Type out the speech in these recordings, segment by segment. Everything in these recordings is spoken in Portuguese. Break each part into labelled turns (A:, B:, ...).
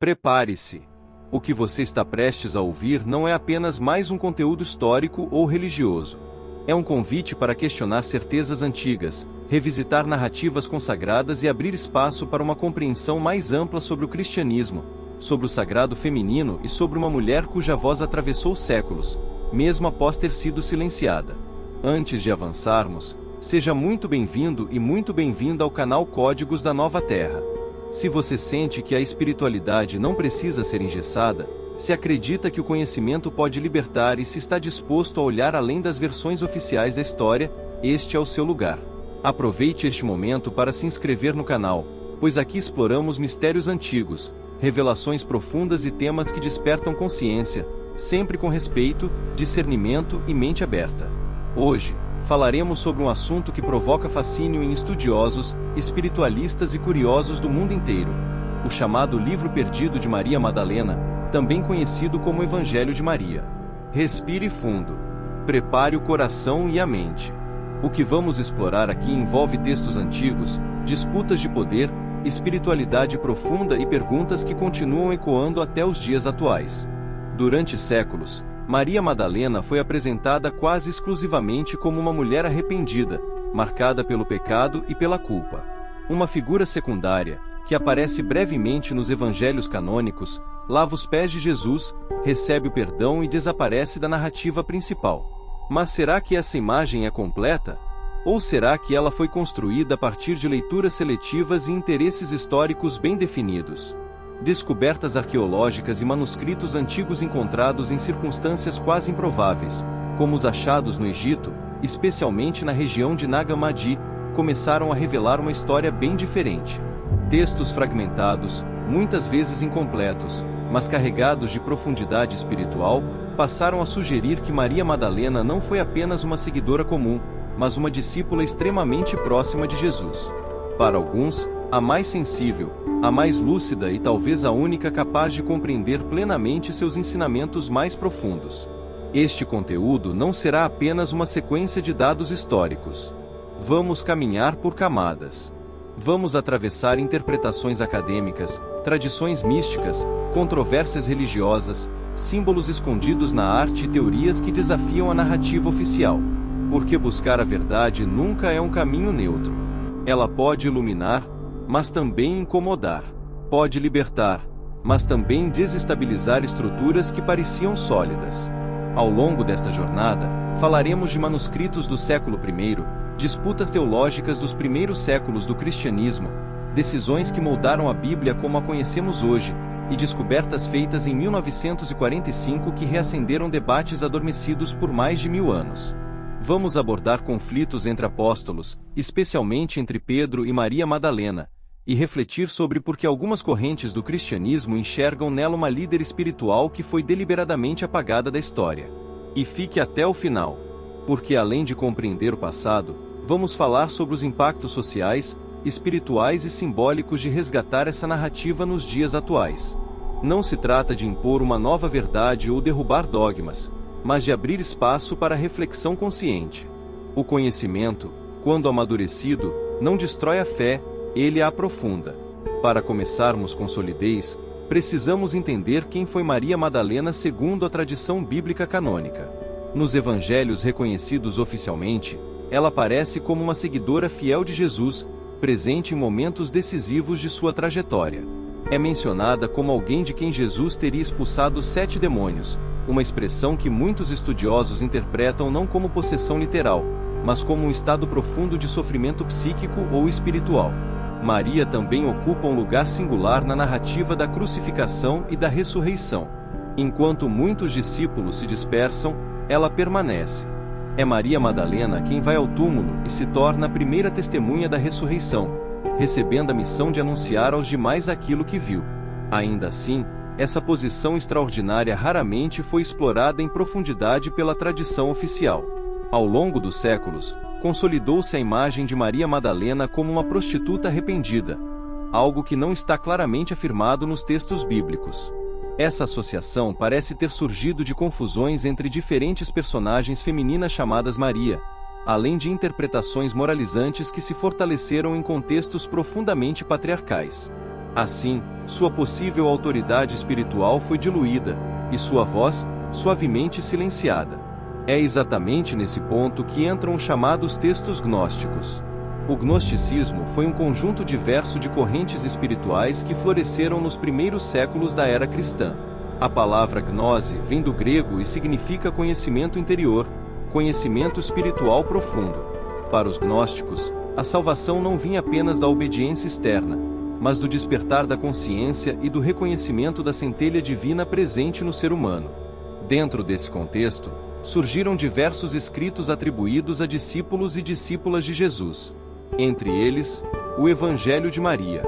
A: Prepare-se! O que você está prestes a ouvir não é apenas mais um conteúdo histórico ou religioso. É um convite para questionar certezas antigas, revisitar narrativas consagradas e abrir espaço para uma compreensão mais ampla sobre o cristianismo, sobre o sagrado feminino e sobre uma mulher cuja voz atravessou séculos, mesmo após ter sido silenciada. Antes de avançarmos, seja muito bem-vindo e muito bem-vinda ao canal Códigos da Nova Terra. Se você sente que a espiritualidade não precisa ser engessada, se acredita que o conhecimento pode libertar e se está disposto a olhar além das versões oficiais da história, este é o seu lugar. Aproveite este momento para se inscrever no canal, pois aqui exploramos mistérios antigos, revelações profundas e temas que despertam consciência, sempre com respeito, discernimento e mente aberta. Hoje, falaremos sobre um assunto que provoca fascínio em estudiosos, espiritualistas e curiosos do mundo inteiro: o chamado Livro Perdido de Maria Madalena, também conhecido como Evangelho de Maria. Respire fundo. Prepare o coração e a mente. O que vamos explorar aqui envolve textos antigos, disputas de poder, espiritualidade profunda e perguntas que continuam ecoando até os dias atuais. Durante séculos, Maria Madalena foi apresentada quase exclusivamente como uma mulher arrependida, marcada pelo pecado e pela culpa. Uma figura secundária, que aparece brevemente nos evangelhos canônicos, lava os pés de Jesus, recebe o perdão e desaparece da narrativa principal. Mas será que essa imagem é completa? Ou será que ela foi construída a partir de leituras seletivas e interesses históricos bem definidos? Descobertas arqueológicas e manuscritos antigos encontrados em circunstâncias quase improváveis, como os achados no Egito, especialmente na região de Nag Hammadi, começaram a revelar uma história bem diferente. Textos fragmentados, muitas vezes incompletos, mas carregados de profundidade espiritual, passaram a sugerir que Maria Madalena não foi apenas uma seguidora comum, mas uma discípula extremamente próxima de Jesus. Para alguns, a mais sensível, a mais lúcida e talvez a única capaz de compreender plenamente seus ensinamentos mais profundos. Este conteúdo não será apenas uma sequência de dados históricos. Vamos caminhar por camadas. Vamos atravessar interpretações acadêmicas, tradições místicas, controvérsias religiosas, símbolos escondidos na arte e teorias que desafiam a narrativa oficial. Porque buscar a verdade nunca é um caminho neutro. Ela pode iluminar, mas também incomodar. Pode libertar, mas também desestabilizar estruturas que pareciam sólidas. Ao longo desta jornada, falaremos de manuscritos do século I, disputas teológicas dos primeiros séculos do cristianismo, decisões que moldaram a Bíblia como a conhecemos hoje, e descobertas feitas em 1945 que reacenderam debates adormecidos por mais de 1000 anos. Vamos abordar conflitos entre apóstolos, especialmente entre Pedro e Maria Madalena, e refletir sobre por que algumas correntes do cristianismo enxergam nela uma líder espiritual que foi deliberadamente apagada da história. E fique até o final, porque além de compreender o passado, vamos falar sobre os impactos sociais, espirituais e simbólicos de resgatar essa narrativa nos dias atuais. Não se trata de impor uma nova verdade ou derrubar dogmas, mas de abrir espaço para a reflexão consciente. O conhecimento, quando amadurecido, não destrói a fé, ele a aprofunda. Para começarmos com solidez, precisamos entender quem foi Maria Madalena segundo a tradição bíblica canônica. Nos evangelhos reconhecidos oficialmente, ela aparece como uma seguidora fiel de Jesus, presente em momentos decisivos de sua trajetória. É mencionada como alguém de quem Jesus teria expulsado 7 demônios, uma expressão que muitos estudiosos interpretam não como possessão literal, mas como um estado profundo de sofrimento psíquico ou espiritual. Maria também ocupa um lugar singular na narrativa da crucificação e da ressurreição. Enquanto muitos discípulos se dispersam, ela permanece. É Maria Madalena quem vai ao túmulo e se torna a primeira testemunha da ressurreição, recebendo a missão de anunciar aos demais aquilo que viu. Ainda assim, essa posição extraordinária raramente foi explorada em profundidade pela tradição oficial. Ao longo dos séculos, consolidou-se a imagem de Maria Madalena como uma prostituta arrependida, algo que não está claramente afirmado nos textos bíblicos. Essa associação parece ter surgido de confusões entre diferentes personagens femininas chamadas Maria, além de interpretações moralizantes que se fortaleceram em contextos profundamente patriarcais. Assim, sua possível autoridade espiritual foi diluída, e sua voz, suavemente silenciada. É exatamente nesse ponto que entram os chamados textos gnósticos. O gnosticismo foi um conjunto diverso de correntes espirituais que floresceram nos primeiros séculos da era cristã. A palavra gnose vem do grego e significa conhecimento interior, conhecimento espiritual profundo. Para os gnósticos, a salvação não vinha apenas da obediência externa, mas do despertar da consciência e do reconhecimento da centelha divina presente no ser humano. Dentro desse contexto, surgiram diversos escritos atribuídos a discípulos e discípulas de Jesus. Entre eles, o Evangelho de Maria.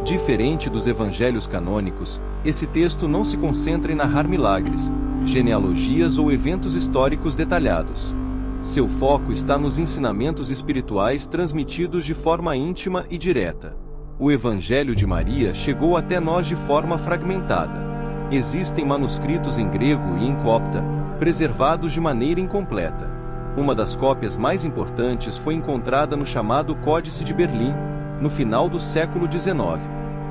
A: Diferente dos evangelhos canônicos, esse texto não se concentra em narrar milagres, genealogias ou eventos históricos detalhados. Seu foco está nos ensinamentos espirituais transmitidos de forma íntima e direta. O Evangelho de Maria chegou até nós de forma fragmentada. Existem manuscritos em grego e em copta, preservados de maneira incompleta. Uma das cópias mais importantes foi encontrada no chamado Códice de Berlim, no final do século XIX.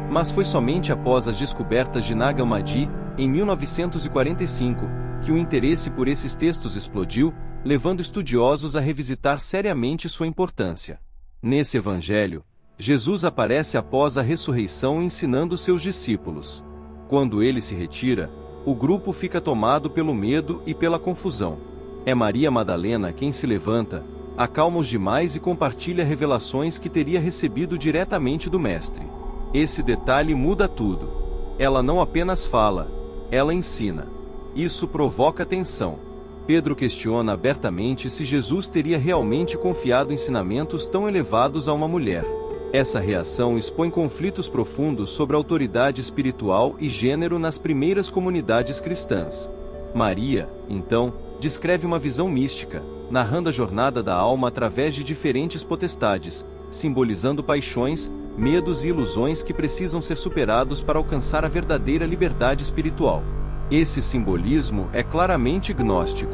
A: Mas foi somente após as descobertas de Nag Hammadi, em 1945, que o interesse por esses textos explodiu, levando estudiosos a revisitar seriamente sua importância. Nesse evangelho, Jesus aparece após a ressurreição ensinando seus discípulos. Quando ele se retira, o grupo fica tomado pelo medo e pela confusão. É Maria Madalena quem se levanta, acalma os demais e compartilha revelações que teria recebido diretamente do Mestre. Esse detalhe muda tudo. Ela não apenas fala, ela ensina. Isso provoca tensão. Pedro questiona abertamente se Jesus teria realmente confiado ensinamentos tão elevados a uma mulher. Essa reação expõe conflitos profundos sobre autoridade espiritual e gênero nas primeiras comunidades cristãs. Maria, então, descreve uma visão mística, narrando a jornada da alma através de diferentes potestades, simbolizando paixões, medos e ilusões que precisam ser superados para alcançar a verdadeira liberdade espiritual. Esse simbolismo é claramente gnóstico.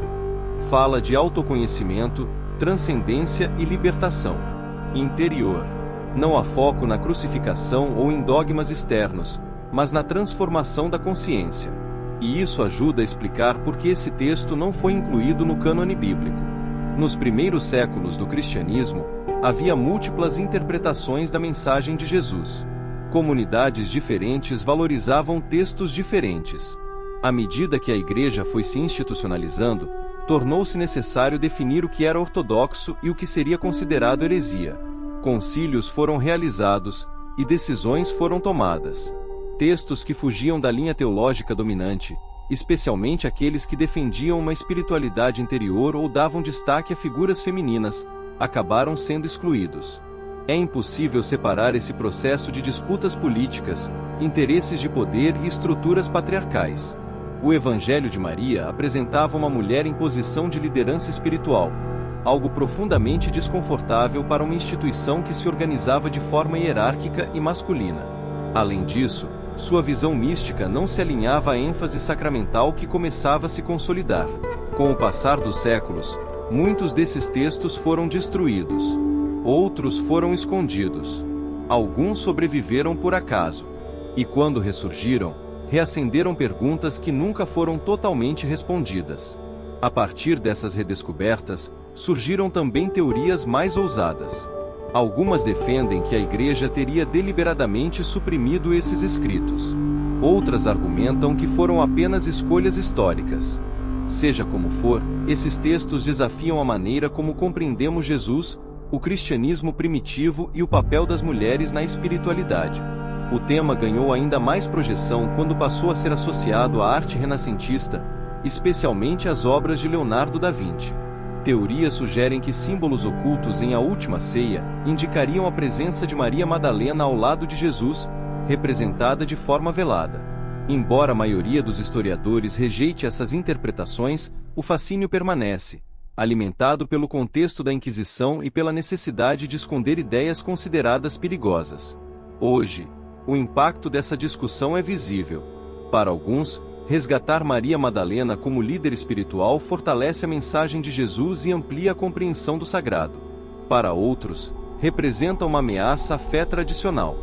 A: Fala de autoconhecimento, transcendência e libertação interior. Não há foco na crucificação ou em dogmas externos, mas na transformação da consciência. E isso ajuda a explicar por que esse texto não foi incluído no cânone bíblico. Nos primeiros séculos do cristianismo, havia múltiplas interpretações da mensagem de Jesus. Comunidades diferentes valorizavam textos diferentes. À medida que a Igreja foi se institucionalizando, tornou-se necessário definir o que era ortodoxo e o que seria considerado heresia. Concílios foram realizados, e decisões foram tomadas. Textos que fugiam da linha teológica dominante, especialmente aqueles que defendiam uma espiritualidade interior ou davam destaque a figuras femininas, acabaram sendo excluídos. É impossível separar esse processo de disputas políticas, interesses de poder e estruturas patriarcais. O Evangelho de Maria apresentava uma mulher em posição de liderança espiritual, algo profundamente desconfortável para uma instituição que se organizava de forma hierárquica e masculina. Além disso, sua visão mística não se alinhava à ênfase sacramental que começava a se consolidar. Com o passar dos séculos, muitos desses textos foram destruídos. Outros foram escondidos. Alguns sobreviveram por acaso. E quando ressurgiram, reacenderam perguntas que nunca foram totalmente respondidas. A partir dessas redescobertas, surgiram também teorias mais ousadas. Algumas defendem que a Igreja teria deliberadamente suprimido esses escritos. Outras argumentam que foram apenas escolhas históricas. Seja como for, esses textos desafiam a maneira como compreendemos Jesus, o cristianismo primitivo e o papel das mulheres na espiritualidade. O tema ganhou ainda mais projeção quando passou a ser associado à arte renascentista, especialmente às obras de Leonardo da Vinci. Teorias sugerem que símbolos ocultos em A Última Ceia indicariam a presença de Maria Madalena ao lado de Jesus, representada de forma velada. Embora a maioria dos historiadores rejeite essas interpretações, o fascínio permanece, alimentado pelo contexto da Inquisição e pela necessidade de esconder ideias consideradas perigosas. Hoje, o impacto dessa discussão é visível. Para alguns, resgatar Maria Madalena como líder espiritual fortalece a mensagem de Jesus e amplia a compreensão do sagrado. Para outros, representa uma ameaça à fé tradicional.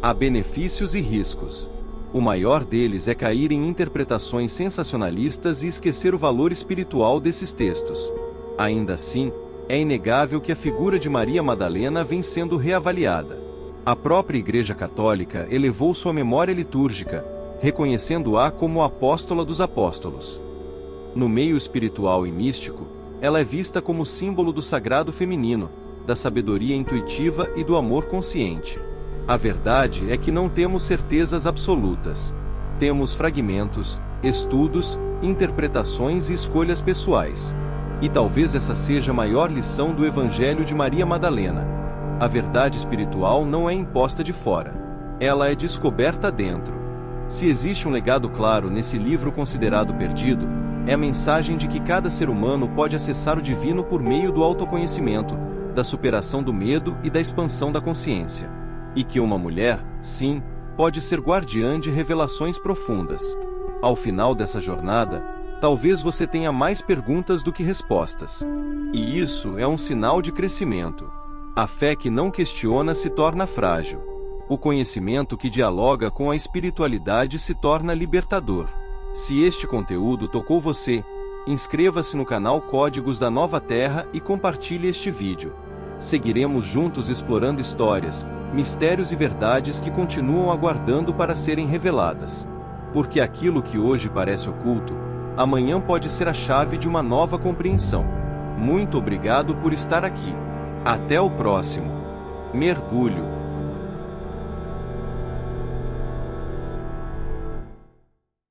A: Há benefícios e riscos. O maior deles é cair em interpretações sensacionalistas e esquecer o valor espiritual desses textos. Ainda assim, é inegável que a figura de Maria Madalena vem sendo reavaliada. A própria Igreja Católica elevou sua memória litúrgica, reconhecendo-a como apóstola dos apóstolos. No meio espiritual e místico, ela é vista como símbolo do sagrado feminino, da sabedoria intuitiva e do amor consciente. A verdade é que não temos certezas absolutas. Temos fragmentos, estudos, interpretações e escolhas pessoais. E talvez essa seja a maior lição do Evangelho de Maria Madalena. A verdade espiritual não é imposta de fora. Ela é descoberta dentro. Se existe um legado claro nesse livro considerado perdido, é a mensagem de que cada ser humano pode acessar o divino por meio do autoconhecimento, da superação do medo e da expansão da consciência. E que uma mulher, sim, pode ser guardiã de revelações profundas. Ao final dessa jornada, talvez você tenha mais perguntas do que respostas. E isso é um sinal de crescimento. A fé que não questiona se torna frágil. O conhecimento que dialoga com a espiritualidade se torna libertador. Se este conteúdo tocou você, inscreva-se no canal Códigos da Nova Terra e compartilhe este vídeo. Seguiremos juntos explorando histórias, mistérios e verdades que continuam aguardando para serem reveladas. Porque aquilo que hoje parece oculto, amanhã pode ser a chave de uma nova compreensão. Muito obrigado por estar aqui. Até o próximo mergulho.